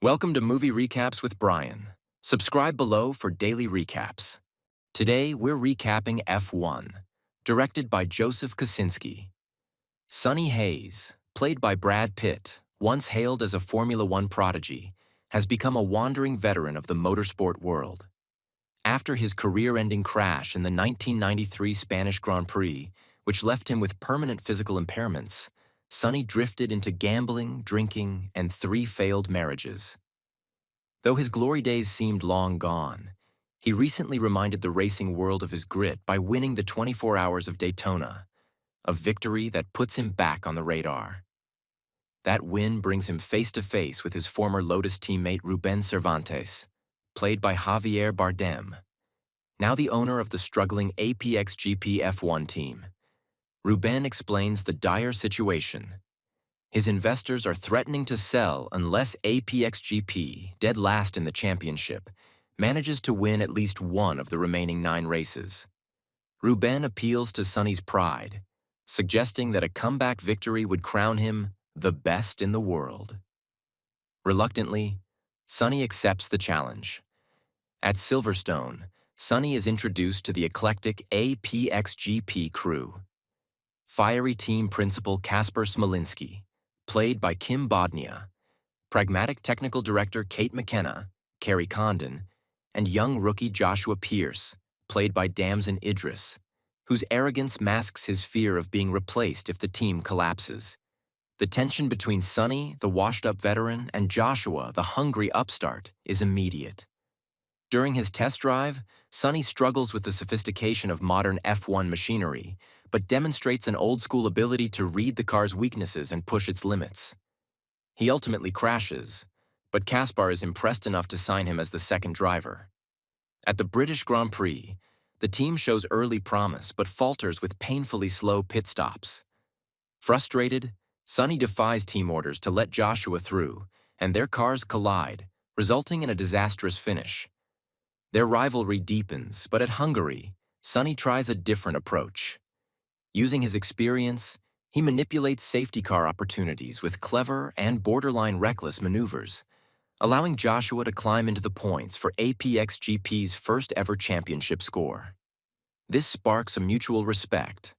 Welcome to Movie Recaps with Brian. Subscribe below for daily recaps. Today, we're recapping F1, directed by Joseph Kosinski. Sonny Hayes, played by Brad Pitt, once hailed as a Formula One prodigy, has become a wandering veteran of the motorsport world. After his career-ending crash in the 1993 Spanish Grand Prix, which left him with permanent physical impairments, Sonny drifted into gambling, drinking, and 3 failed marriages. Though his glory days seemed long gone, he recently reminded the racing world of his grit by winning the 24 Hours of Daytona, a victory that puts him back on the radar. That win brings him face-to-face with his former Lotus teammate Rubén Cervantes, played by Javier Bardem, now the owner of the struggling APXGP F1 team. Rubén explains the dire situation. His investors are threatening to sell unless APXGP, dead last in the championship, manages to win at least one of the remaining 9 races. Rubén appeals to Sonny's pride, suggesting that a comeback victory would crown him the best in the world. Reluctantly, Sonny accepts the challenge. At Silverstone, Sonny is introduced to the eclectic APXGP crew. Fiery team principal Kasper Smolinski, played by Kim Bodnia, pragmatic technical director Kate McKenna, Kerry Condon, and young rookie Joshua Pearce, played by Damson Idris, whose arrogance masks his fear of being replaced if the team collapses. The tension between Sonny, the washed-up veteran, and Joshua, the hungry upstart, is immediate. During his test drive, Sonny struggles with the sophistication of modern F1 machinery, but demonstrates an old-school ability to read the car's weaknesses and push its limits. He ultimately crashes, but Kaspar is impressed enough to sign him as the second driver. At the British Grand Prix, the team shows early promise but falters with painfully slow pit stops. Frustrated, Sonny defies team orders to let Joshua through, and their cars collide, resulting in a disastrous finish. Their rivalry deepens, but at Hungary, Sonny tries a different approach. Using his experience, he manipulates safety car opportunities with clever and borderline reckless maneuvers, allowing Joshua to climb into the points for APXGP's first-ever championship score. This sparks a mutual respect.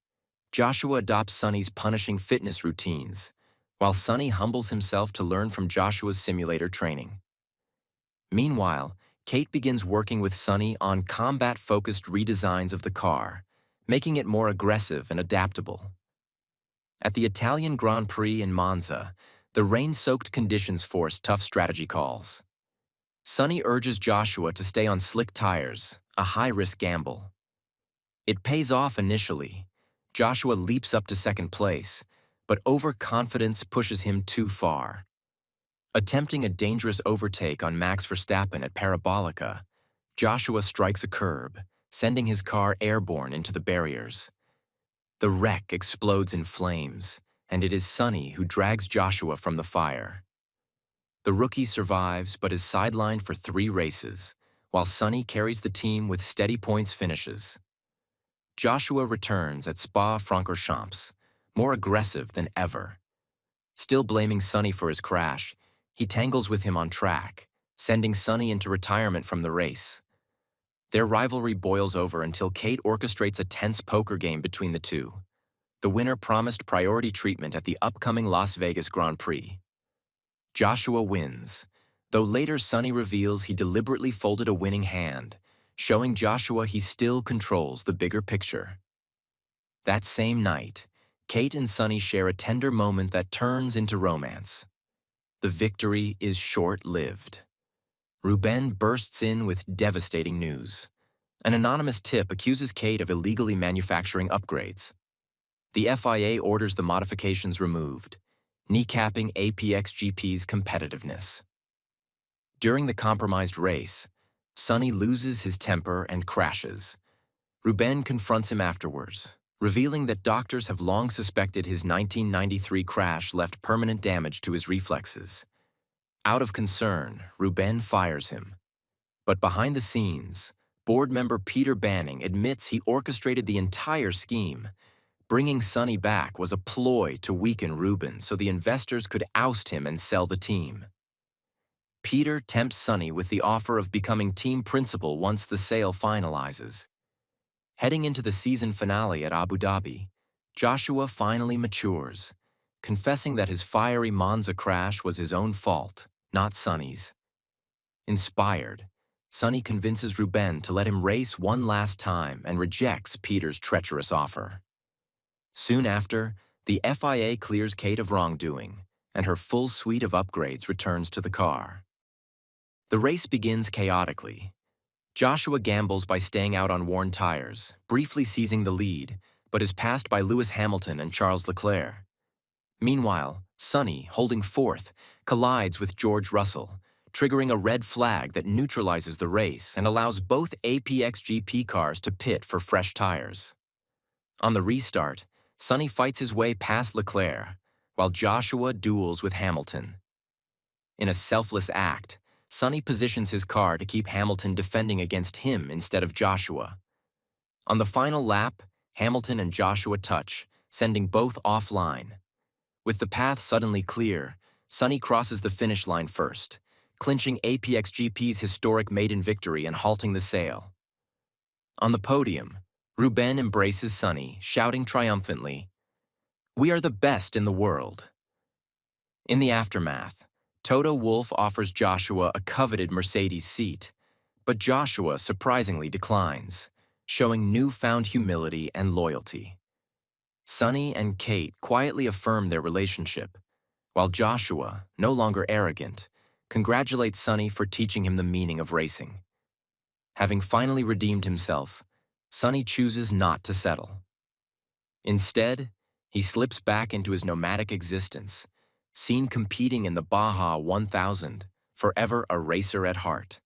Joshua adopts Sonny's punishing fitness routines, while Sonny humbles himself to learn from Joshua's simulator training. Meanwhile, Kate begins working with Sonny on combat-focused redesigns of the car, making it more aggressive and adaptable. At the Italian Grand Prix in Monza, the rain-soaked conditions force tough strategy calls. Sonny urges Joshua to stay on slick tires, a high-risk gamble. It pays off initially. Joshua leaps up to second place, but overconfidence pushes him too far. Attempting a dangerous overtake on Max Verstappen at Parabolica, Joshua strikes a curb, sending his car airborne into the barriers. The wreck explodes in flames, and it is Sonny who drags Joshua from the fire. The rookie survives but is sidelined for 3 races, while Sonny carries the team with steady points finishes. Joshua returns at Spa-Francorchamps, more aggressive than ever. Still blaming Sonny for his crash, he tangles with him on track, sending Sonny into retirement from the race. Their rivalry boils over until Kate orchestrates a tense poker game between the two. The winner promised priority treatment at the upcoming Las Vegas Grand Prix. Joshua wins, though later Sonny reveals he deliberately folded a winning hand, showing Joshua he still controls the bigger picture. That same night, Kate and Sonny share a tender moment that turns into romance. The victory is short-lived. Rubén bursts in with devastating news. An anonymous tip accuses Kate of illegally manufacturing upgrades. The FIA orders the modifications removed, kneecapping APXGP's competitiveness. During the compromised race, Sonny loses his temper and crashes. Rubén confronts him afterwards, revealing that doctors have long suspected his 1993 crash left permanent damage to his reflexes. Out of concern, Rubén fires him. But behind the scenes, board member Peter Banning admits he orchestrated the entire scheme. Bringing Sonny back was a ploy to weaken Rubén so the investors could oust him and sell the team. Peter tempts Sonny with the offer of becoming team principal once the sale finalizes. Heading into the season finale at Abu Dhabi, Joshua finally matures, confessing that his fiery Monza crash was his own fault, not Sonny's. Inspired, Sonny convinces Rubén to let him race one last time and rejects Peter's treacherous offer. Soon after, the FIA clears Kate of wrongdoing, and her full suite of upgrades returns to the car. The race begins chaotically. Joshua gambles by staying out on worn tires, briefly seizing the lead, but is passed by Lewis Hamilton and Charles Leclerc. Meanwhile, Sonny, holding fourth, collides with George Russell, triggering a red flag that neutralizes the race and allows both APXGP cars to pit for fresh tires. On the restart, Sonny fights his way past Leclerc, while Joshua duels with Hamilton. In a selfless act, Sonny positions his car to keep Hamilton defending against him instead of Joshua. On the final lap, Hamilton and Joshua touch, sending both offline. With the path suddenly clear, Sonny crosses the finish line first, clinching APXGP's historic maiden victory and halting the sale. On the podium, Rubén embraces Sonny, shouting triumphantly, "We are the best in the world." In the aftermath, Toto Wolff offers Joshua a coveted Mercedes seat, but Joshua surprisingly declines, showing newfound humility and loyalty. Sonny and Kate quietly affirm their relationship, while Joshua, no longer arrogant, congratulates Sonny for teaching him the meaning of racing. Having finally redeemed himself, Sonny chooses not to settle. Instead, he slips back into his nomadic existence, seen competing in the Baja 1000, forever a racer at heart.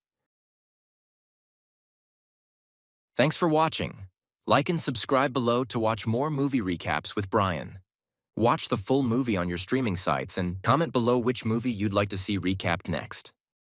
Thanks for watching. Like and subscribe below to watch more movie recaps with Brian. Watch the full movie on your streaming sites and comment below which movie you'd like to see recapped next.